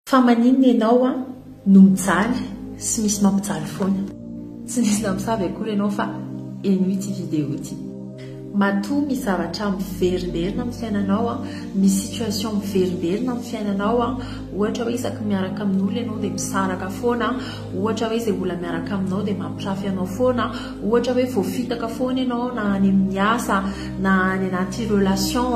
Fa maninona ianao no mijaly sy misy mampijaly foana. Tsy nisy namosavy akory ianao fa eno ity vidéo ity. Matoa misy zavatra miverimberina amin'ny fiainanao, misy situation miverimberina amin'ny fiainanao, ohatra hoe isaky miaraka amin'olona ianao dia misaraka foana, ohatra hoe izay olona miaraka aminao dia mampirafy anao foana, ohatra hoe voafitaka foana ianao na any amin'ny asa na any anaty relation,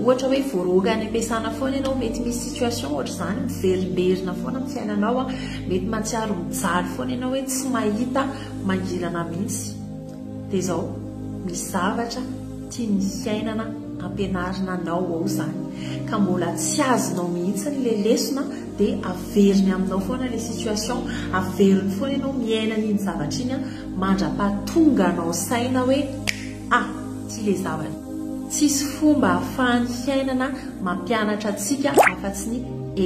ohatra hoe voaroga any am-piasana foana ianao, mety misy situation ohatra izany miverimberina foana amin'ny fiainanao, mety mahatsiaro mijaly foana ianao hoe tsy mahita mangilana mihitsy. Dia izao misy zavatra tian'ny fiainana ampianarina anao ao izany ka mbola tsy azonao mihitsy le lesona dia averiny aminao foana le situation, averiny foana ianao miaina n'iny zavatra iny, mandra-pahatonga anao saina hoe ty le zavatra. Tsisy fomba ahafahan'ny fiainana mampianatra antsika afa-tsy ny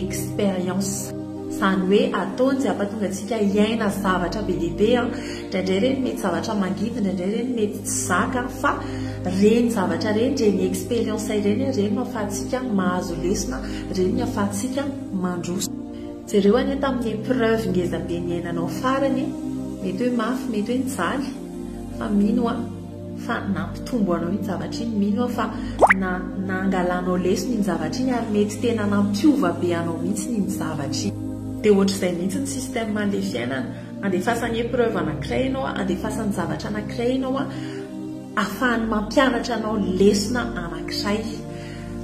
expérience. Izany hoe ataony izay hampatonga antsika hiaina zavatra be dia be, indraindray ireny mety zavatra mangidy, indraindray ireny mety tsy zaka, fa reny zavatra reny, reny expérience ireny no ahafahantsika mahazo lesona, reny no ahafahantsika mandroso. Jereo any tamin'ny épreuve ngezabe ny iainanao farany, mety hoe mafy, mety hoe nijaly, fa mino fa nampitombo anao iny zavatra iny, mino fa nangalanao lesona iny zavatra iny, ary mety tena nampiova be anao mihitsy iny zavatra iny. Dia ohatr'izay mihitsy ny système le fiainana, andefasany épreuve anankiray ianao, andefasany zavatra anankiray ianao, ahafahany mampianatra anao lesona anankiray.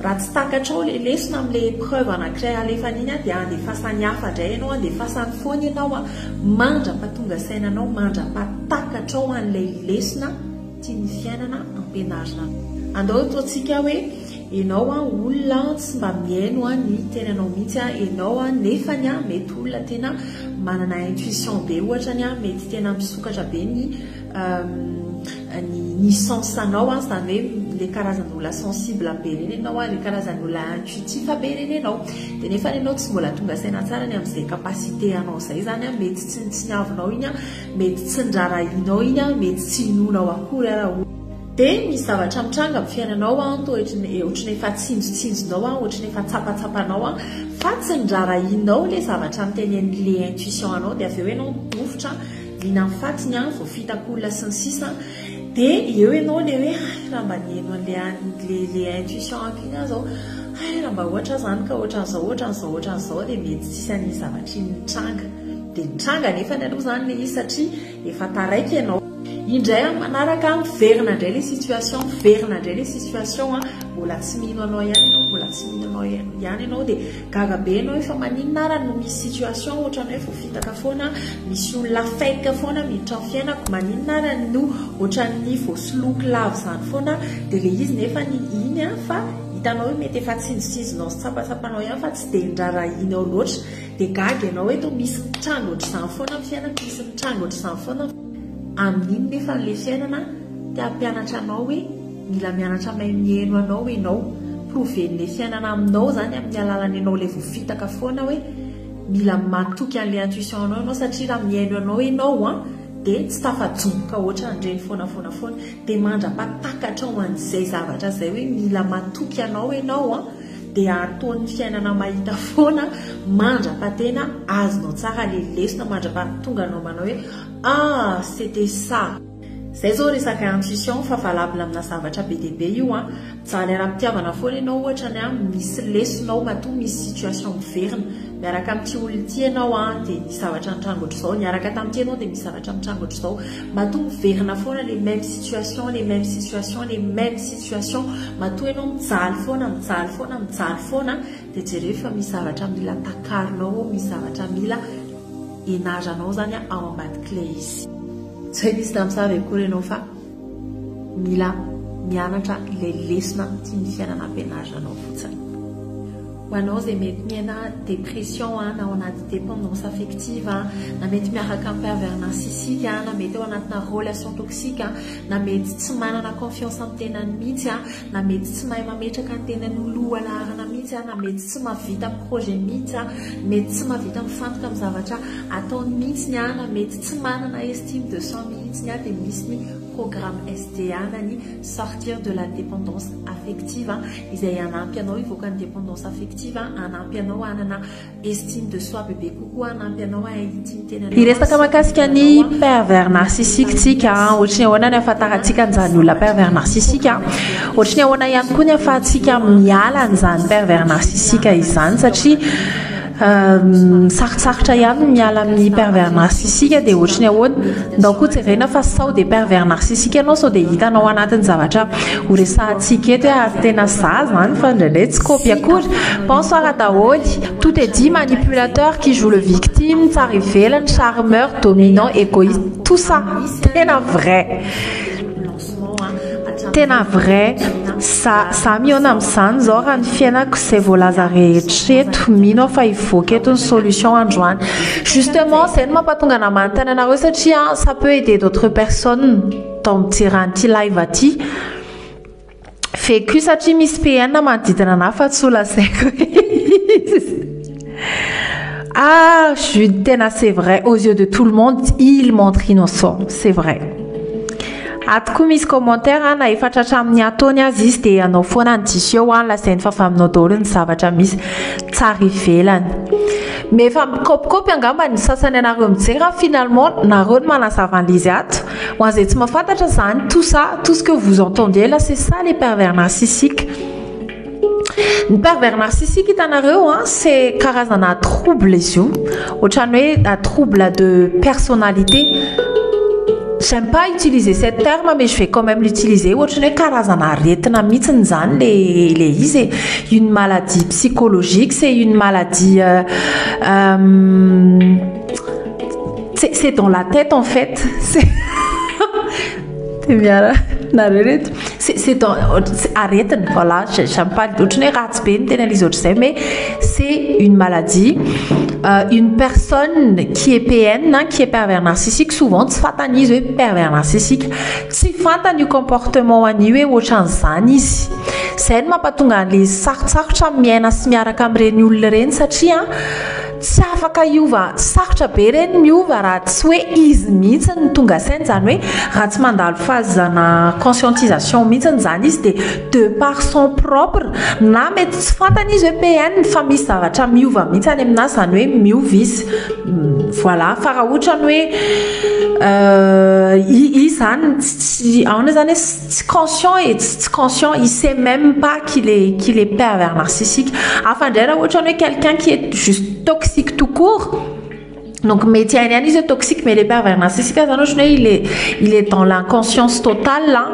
Raha tsy takatrao le lesona amin'ilay épreuve anankiray alefany iny dia andefasany hafa indray ianao, andefasany foana ianao, mandra-pahatonga sainanao, mandra-patakatrao an'ilay lesona tian'ny fiainana ampianarina. Andao toantsika hoe ianao olona tsy mba miaino ny tenanao mihitsy, ianao nefany mety olona tena manana intuition be, ohatra mety tena misokatra be ny sensanao, izany hoe le karazan'olona sensible be reny ianao, le karazan'olona intuitif be reny ianao, dia nefa ianao tsy mbola tonga saina tsara ny amin'izay capacité anao izay zany, mety tsy nitsiniavinao iny, mety tsy ndrarahinao iny, mety tsy inonao akory ara. Dia misy zavatra mitranga amin'ny fiainanao, ohatrany efa tsinjotsinjonao, ohatrany efa tsapatsapanao, fa tsy ndrarahinao le zavatra mitenen'le intuition anao, dia avy eo ianao midofotra lina mifatiny, voafitaka olona sy ny sisa, dia eo ianao le hoe raha mba nihaino an'le intuition iny zao, raha mba ohatra zany ka ohatran'izao, dia mety tsisy an'iny zavatra iny mitranga. Dia mitranga nefa aloha zany le izy satria efa taraiky ianao. Indray manaraka miverina indray le situation, mbola tsy mino anao ihany ianao, mbola tsy mino anao ihany ianao, dia gaga be ianao efa maninona ara no misy situation ohatran'ny hoe voafitaka foana, misy olona fake foana miditra amin'ny fiainako, maninona ara no ohatran'ny voasoloky lavo izany foana, dia le izy nefa iny fa hitanao hoe mety efa tsinjotsinjonao sy tsapatsapanao ihany fa tsy dia ndrarahinao loatra, dia gaga ianao hoe toa misy mitranga ohatr'izany foana amin'ny fiainako, misy mitranga ohatr'izany foana. Amin'iny nefa le fiainana dia hampianatra anao hoe mila mianatra mahay mihaino anao ianao, proven'le fiainana aminao zany amin'ny alalan'ny ianao le voafitaka foana hoe mila matoky an'le intuition anao, satria raha mihaino anao ianao dia tsy tafajongoka ohatra andreny foana, dia mandra-patakatra ao an'izay zavatra izay hoe mila matoky anao ianao, dia ataon'ny fiainana mahita foana, mandra-patena azonao tsara le lesona, mandra-patonga anao manao hoe c'était ça. Zay zao resaka intuition fa valable amina zavatra be dia be io, mijaly ara-pitiavana foana ianao, ohatra misy lesonao matoa misy situation miverina, miaraka amin'ity olona ity ianao dia misy zavatra mitranga ohatr'izao, niaraka tamin'ity ianao dia misy zavatra mitranga ohatr'izao, matoa miverina foana le même situation, matoa ianao mijaly foana, dia jereo fa misy zavatra mila takarinao, misy zavatra mila enaranao zany ao ambadik'ilay izy. Tsy misy namosavy akory ianao fa mila mianatra ilay lesona tian'ny fiainana ampianaranao fotsiny. Ho anao izay mety miaina dépression na ao anaty dépendance affective, na mety miaraka amin'ny pervers narcissique, na mety ao anatina relation toxique, na mety tsy manana confiance amin'ny tenany mihitsy, na mety tsy mahay mametraka ny tenany loha laharana mihitsy, na mety tsy mahavita amin'ny projet mihitsy, mety tsy mahavita mifantoka amin'ny zavatra ataony mihitsy, na mety tsy manana estime de soi mihitsy, dia misy ny programme STA nany sortir de la dépendance affective izay anampy anao ivoaka ny dépendance affective anampy anao hanana estime de soi bebe kokoa anampy anao intime tena iresaka mahakasika ny pervers narcissique tsika ohatrany ahoana ny ahafantarantsika an'izany olona pervers narcissique ohatrany ahoana ihany koa ny ahafahantsika miala an'izany pervers narcissique izany satria sarotsarotra ihany miala amin'ny pervers narcissique dia ohatrany ahoana ndao koa jerena fa sao dia pervers narcissique ianao sao dia hitanao anatin'ny zavatra horesahantsika eto hoe ary tena za zany fa indraindray tsy kopy akory bonsoir daholo tout est dit manipulateur qui joue le victime tsara ivelany charmeur dominant égoïste tout ça tena vrai tena vrai sa miona amin'izany zao raha ny fiainako izay voalaza rehetreto mino fa ivoaka eto ny solution androany justement c'est ny mampatonga na manontany anareo satria ça peut aider d'autres personnes dans mijeran'ity live aty feku satria misy PN manodidina ana fa tsy olasaiko ah Jude tena c'est vrai aux yeux de tout le monde il montre innocent c'est vrai aty koa misy commentaire na efatra hatramin'ny ataony azy izy dia anao foana ny diso eo lasainy fa faminao daholo ny zavatra misy tsara ivelany mais efa mikopikopy angamba ny sasany anareo mijery finalement nareo no manazava an'izy ato ho an'izay tsy mahafantatra zany tout ça tout ce que vous entendez là c'est ça les pervers narcissiques. Ny pervers narcissique hitanareo c'est karazana trouble izy io ohatrany hoe trouble de personnalité. J'aime pas utiliser ce terme mais je vais quand même l'utiliser. Ohatrany karazana aretina mihitsy zany le izy une maladie psychologique, c'est une maladie c'est dans la tête en fait. C'est bien là. C'est dans aretina voilà, j'aime pas ohatrany ratsy be ny tena les autres mais c'est une maladie. Une personne qui est PN, qui est pervers narcissique, souvent tsy fantany izy hoe pervers narcissique, tsy fantany io comportement anio hoe ohatran'izany izy. Zay no mampatonga an'le sarotsarotra miaina sy miaraka amin'ireny olona ireny satria tsy afaka iova sarotra be ireny miova raha tsy hoe izy mihitsy ny tonga sainy zany hoe raha tsy mandalo fazana conscientisation mihitsy zany izy dia de par son propre na mety tsy fantany izy hoe PN fa misy zavatra miova mihitsy any aminazy zany hoe miova izy voilà fa raha ohatrany hoe izy zany tsy ahoana zany tsy conscient et tsy conscient il sait même pas qu'il est pervers narcissique afandray raha ohatrany hoe quelqu'un qui est juste toxique tout court. Donc métier est toxique mais les pervers narcissiques il est dans l'inconscience totale là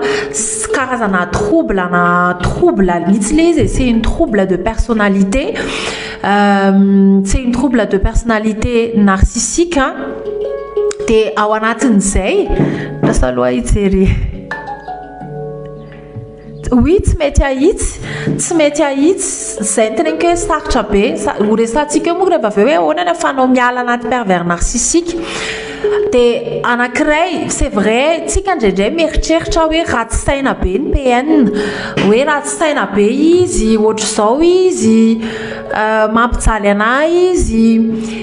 car ça a un trouble à l'utiliser c'est une trouble de personnalité c'est une trouble de personnalité narcissique te ao anatiny zay lasa loha itsery oui tsy mety ahitsy zay teneniko hoe sarotra be ho resantsika eo moa rehefa avy eo hoe ahoana ny afanao miala anaty pervers narcissique dia anankiray c'est vrai tsika indraindray mieritreritra hoe ratsy saina be ny PN hoe ratsy saina be izy ohatr'izao izy mampijaly anahy izy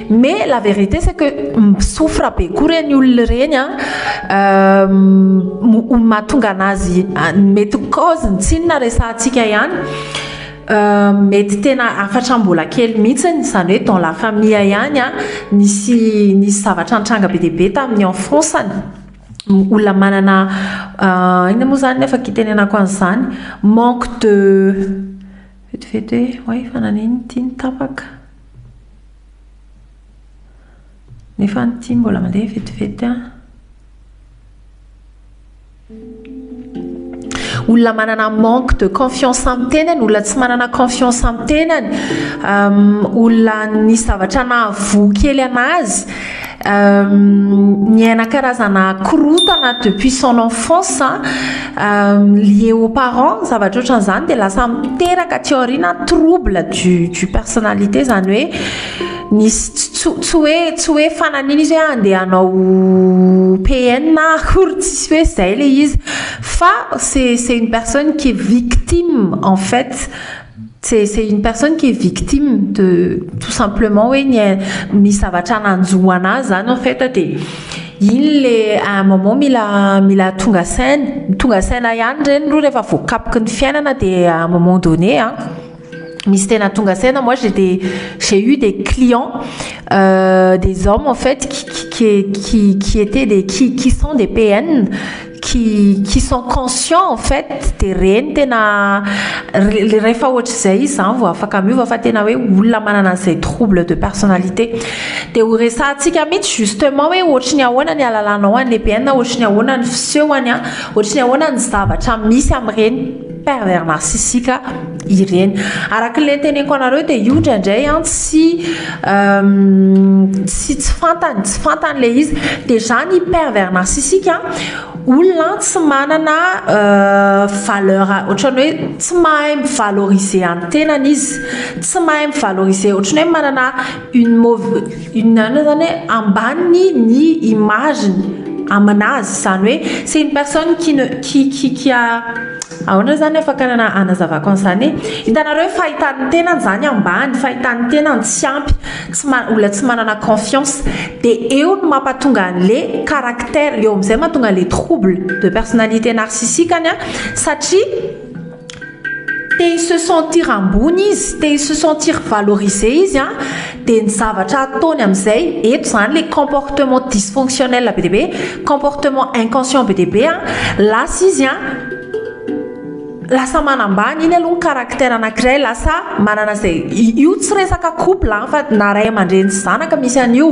mais la vérité c'est que souffre be koa reny olona reny mahatonga anazy mety cause ny tsinona resantsika ihany mety tena afatra mbola kely mihitsy zany hoe dans la famille ihany nisy zavatra nitranga be dia be tamin'ny enfance-any olona manana ina moa zany nefa kitenenako an'izany manque de vetivety hoe fananiny ity ny tapaka nefa nyty mbola mandeha vetivety olona manana manque de confiance amin'ny tenany olona tsy manana confiance amin'ny tenany olona ny zavatra nahavoa kely anazy niaina karazana korotana depuis son enfance lié aux parents zavatra ohatran'izany dia lasa miteraka teoriana trouble du personnalité zany hoe tsy hoe fananiny izy hoe andeha hanao PN na akory tsisy hoe zay le izy fa c'est une personne qui est victime en fait c'est une personne qui est victime de tout simplement oui misy zavatra nanjoa anazy zany en fait dia iny le à un moment mila tonga saina ihany reny ro rehefa voakapoky ny fiainana de à un moment donné misy tena tonga saina. Moi j'ai eu des clients des hommes en fait qui étaient qui sont des PN qui sont conscients en fait de reny tena rehefa ohatra zay izy zany vao afaka miova fa tena hoe olona manana an'izay trouble de personnalité de ho resahantsika mihitsy justement hoe ohatra ny ahoana ny alalanao an'le PN, ohatra ny ahoana ny fisehony ohatra ny ahoana ny zavatra misy amin'ireny pervers narcissique ireny. Arak'le teneniko anareo de io indraindray tsy fantany le izy déjà ny pervers narcissique olona tsy manana valeur ohatrany hoe tsy mahay mivaloriser ny tenany izy, tsy mahay mivaloriser ohatrany hoe manana une ambany ny imageny aminazy zany hoe c'est une personne qui a ahoana zany afaka anazavako an'izany hitanareo fahitany tenany zany ambany, fahitany tenany tsy ampy, olona tsy manana confiance de eo no mampatonga an'le caractère, eo amizay mahatonga le trouble de personnalité narcissique satria te se sentir ambony izy, te se sentir valorisé izy de ny zavatra ataony amizay eto zany le comportement dysfonctionnel be dia be, comportement inconscient be dia be lasa izy lasa manambany iny aloha caractère anankiray, lasa manana zay io tsy resaka couple fa na ray aman-dreny sy zanaka misy an'io,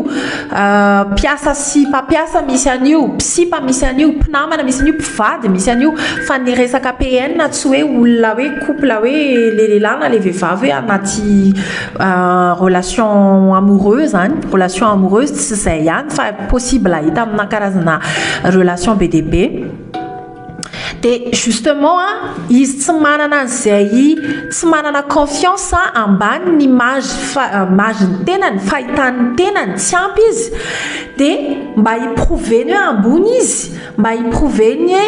mpiasa sy mpampiasa misy an'io, mpitsipa misy an'io, mpinamana misy an'io, mpivady misy an'io, fa ny resaka PN tsy hoe olona hoe couple hoe le lehilahy na le vehivavy hoe anaty relation amoureuse zany, relation amoureuse tsy zay ihany fa possible ahita amina karazana relation be dia be. De justement izy tsy manana an'izay, tsy manana confiance ambany ny image ny tenany, fahitany tenany tsy ampy izy de mba hiproveny hoe ambony izy, mba hiproveny hoe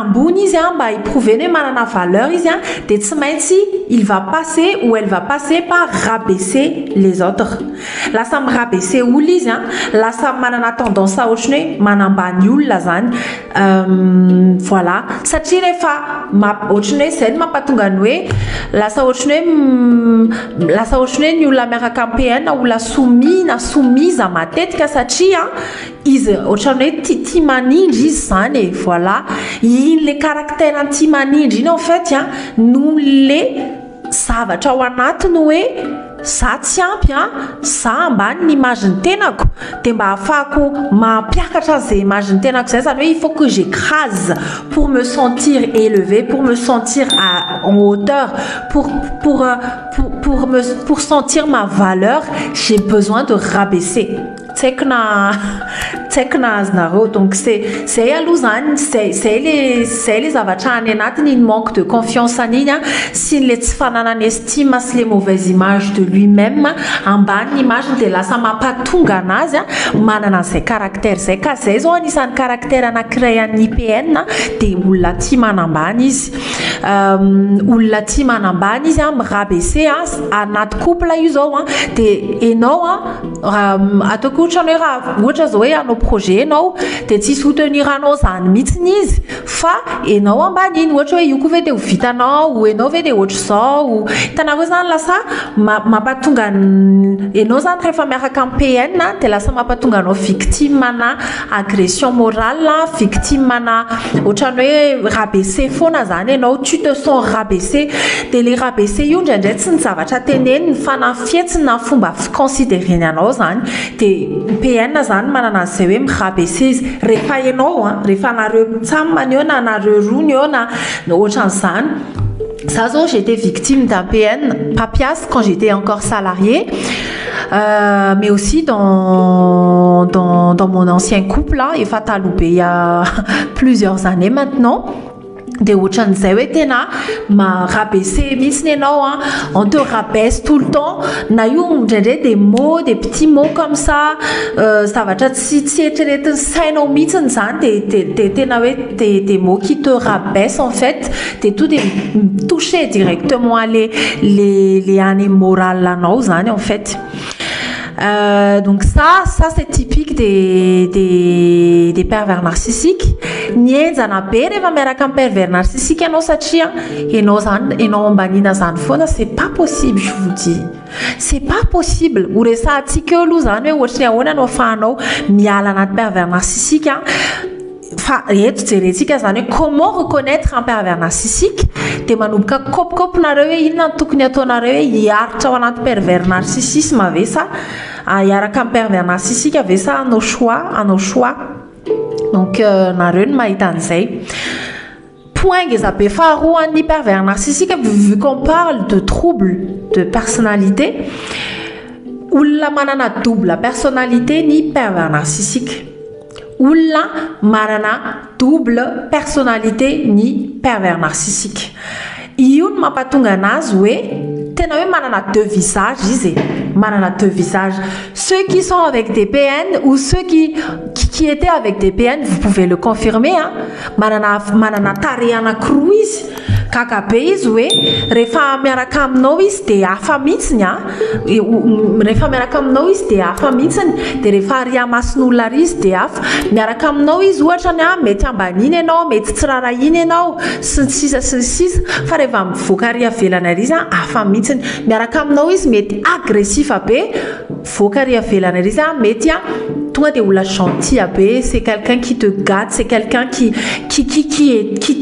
ambony izy mba hiproveny hoe manana valeur izy de tsy maintsy il va passer ou elle va passer par rabaisser les autres, lasa mirabaisser olona izy lasa manana tendance ohatrany hoe manambany olona zany voilà satria rehefa ohatrany hoe zay no mampatonga ny hoe lasa ohatrany hoe ny olona miaraka amin'ny PN olona soumis na soumise matetika satria izy ohatrany hoe tia manindry izy zany voilà iny le caractère anti manindry iny en fait no le zavatra ao anatiny hoe za tsy ampy za ambany ny image ny tenako de mba ahafahako mampiakatra zay image ny tenako zay zany hoe il faut que j'écrase pour me sentir élevé, pour me sentir en hauteur, pour sentir ma valeur, j'ai besoin de rabaisser. Tekna azinareo donc c'est aloha zany c'est les zavatra any anatiny iny manque de confiance aniny sy le tsy fananany estime sy le mauvaise image de lui-même ambany image de lasa mampatonga anazy manana an'izay caractère zay ka zay zao anisan'ny caractère anankiray an'ny PN de olona tia manambany izy olona tia manambany izy mirabaisser anaty couple io zao de enao ataoko ohatra zao hoe anao projet enao de tsy soutenir anao zany mihitsiny izy fa enao ambany iny ohatra hoe io koa ve de ho vitanao ou enao ve de ohatra zao hitanareo zany lasa mampatonga enao zany rehefa miaraka amin'ny PN de lasa mampatonga anao victime na agression morale, victime na ohatrany hoe rabaisser foana zany enao, tu te sens rabaissé de le rabaisser io ndraindray tsy ny zavatra teneny fa na fietsiny na fomba considéreny anao zany de PN zany manana an'izay hoe mirabaisser izy rehefa enao rehefa nareo mitsamany eo na nareo rony eo na ohatran'izany. Ça, j'étais victime d'un PN papias quand j'étais encore salariée, mais aussi dans mon ancien couple, et Fataloupé, il y a plusieurs années maintenant. De ohatran'izay hoe tena rabaisser mihitsy enao on te rabaisse tout le temps na io ndraindray des mots, des petits mots comme ça zavatra tsy eritreretin'ny sainao mihitsiny zany de tena hoe des mots qui te rabaissent en fait de tout de toucher directement les années morales anao zany en fait. Donc ça c'est typique des pervers narcissiques. Nienzana be rehefa miaraka amin'ny pervers narcissique ianao satria enao ambanina zany foana, c'est pas possible, je vous dis. C'est pas possible. Ho resahantsika eo aloha zany hoe ohatry ny ahoana no afahanao miala anaty pervers narcissique. Fa eto jerentsika zany hoe comment reconnaître un pervers narcissique. De manomboka kopikopinareo hoe inona no tokony ataonareo hoe hiaritra ao anaty pervers narcissisme ve sa hiaraka amin'ny pervers narcissique ve sa anao choix. Donc nareo no mahita an'izay. Point ngeza be faharoa ny pervers narcissique, vu qu'on parle de troubles de personnalité, olona manana double personnalité ny pervers narcissique. Olona manana double personnalité ny pervers narcissique. Io no mampatonga anazy hoe tena hoe manana deux visages izy. Manana deux visages. Ceux qui sont avec des PN ou ceux qui étaient avec des PN, vous pouvez le confirmer, hein. Manana tarehy anankiroa izy. Kakabe izy hoe rehefa miaraka aminao izy de hafa mihitsiny, rehefa miaraka aminao izy de hafa mihitsiny, de rehefa ary amasin'olona ary izy de hafa. Miaraka aminao izy ohatra ny mety ambaniny ianao, mety tsy rarahiny ianao, sy ny sisa, fa rehefa mivoaka ary avelany ary izy hafa mihitsiny. Miaraka aminao izy mety agressif be, voaka ary avelany ary izy mety tonga de olona gentil be, c'est quelqu'un qui te gâte, c'est quelqu'un qui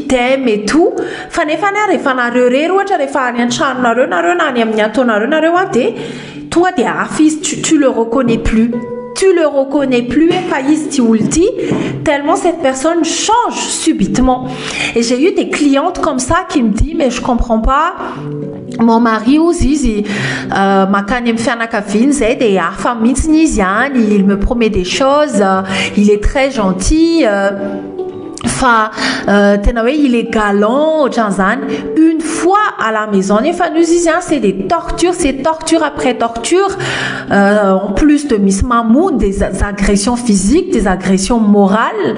t'aime et tout. Fa nefa rehefa nareo rery ohatra rehefa any an-tranonareo na any amin'ny ataonareo nareo de tonga de hafa izy, tu le reconnais plus. Tu le reconnais plus efa izy ty olo ty, tellement cette personne change subitement. Et j'ai eu des clientes comme ça qui me disent mais je comprends pas, mon mari izy makany amin'ny fianakaviany zay de hafa mihitsiny izy any, il me promet des choses, il est très gentil, fa tena hoe il est galant ohatran'izany. Une fois à la maison nefa nous izy c'est des tortures, c'est torture après torture, en plus de misy mamono, des agressions physiques, des agressions morales.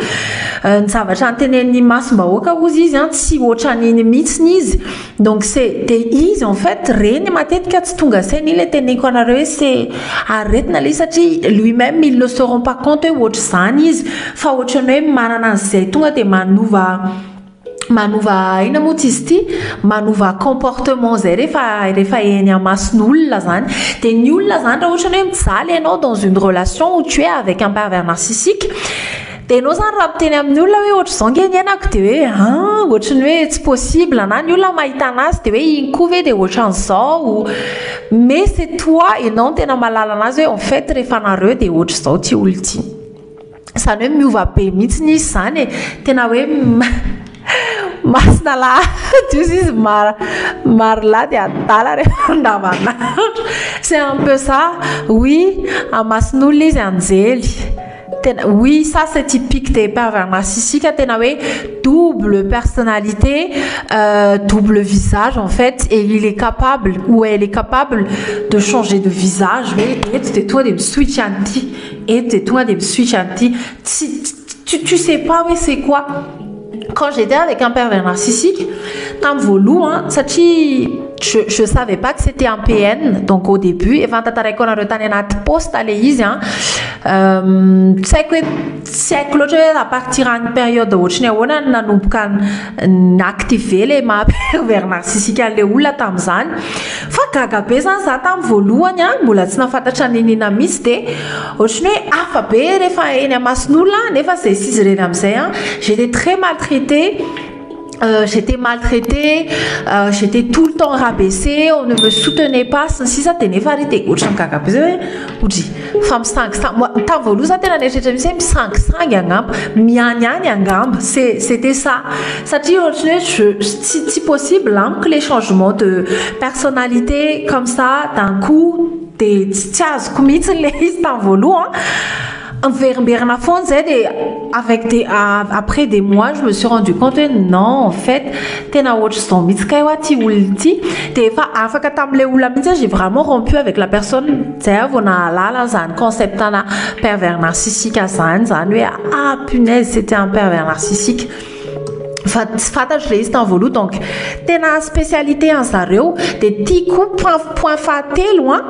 Ny zavatra antenen'ny masom-bahoaka ozy izy tsy ohatran'iny mihitsiny izy. Donc c'est izy en fait reny matetika tsy tonga sainy le teneniko anareo c'est aretina le satria lui-même ils ne se rendent pas compte hoe ohatry zany izy, fa ohatran'ny hoe manana an'izay tonga de manova ina moa izy ty, manova comportement zay rehefa eny amason'olona zany. De ny olona zany raha ohatra hoe mijaly ianao dans une relation où tu es avec un pervers narcissique, de enao zany raha miteny amin'ny olona hoe ohatry zao nge ny anako de hoe ohatry ny hoe tsy possible na ny olona mahita anazy de hoe iny koa ve de ohatran'izao, mais c'est toi enao tena malala anazy hoe en fait rehefa nareo de ohatry zao ty olo ty. Zany hoe miova be mihitsiny izy zany tena hoe masina la izy marla de adala rehefa andavanandro. C'est un peu ça, oui, amasin'olona izy anjely. Oui, ça c'est typique des pervers narcissiques, tena hoe double personnalité, double visage en fait, et il est capable ou elle est capable de changer de visage. Et tu toi de switch anti, et tu toi de switch anti. Tu sais pas oui c'est quoi. Quand j'étais avec un pervers narcissique, tant volou ça je savais pas que c'était un PN donc au début et vantatareko na retany anaty poste ale izy tsy haiko loatra hoe à partir d'une période ohatry ny ahoana nanomboka activer le ma pervers narcissique le olona tam'izany, fa gaga be zany za tamin'ny voalohany mbola tsy nafantatra ninina misy de ohatry ny hoe hafa be rehefa eny amason'olona nefa zay sizy reny am'izay j'étais très maltraitée. J'étais maltraitée, j'étais tout le temps rabaissée, on ne me soutenait pas, si ça tenait farité. C'était ça. Ça dit si possible que les changements de personnalité comme ça d'un coup des tchaz commits les t'envolent après des mois, je me suis rendu compte que non, en fait, j'ai vraiment rompu avec la personne. Concept pervers narcissique. Ah punaise, c'était un pervers narcissique. Je l'ai envolé donc t'es une spécialité en saréo des petits coups point faté loin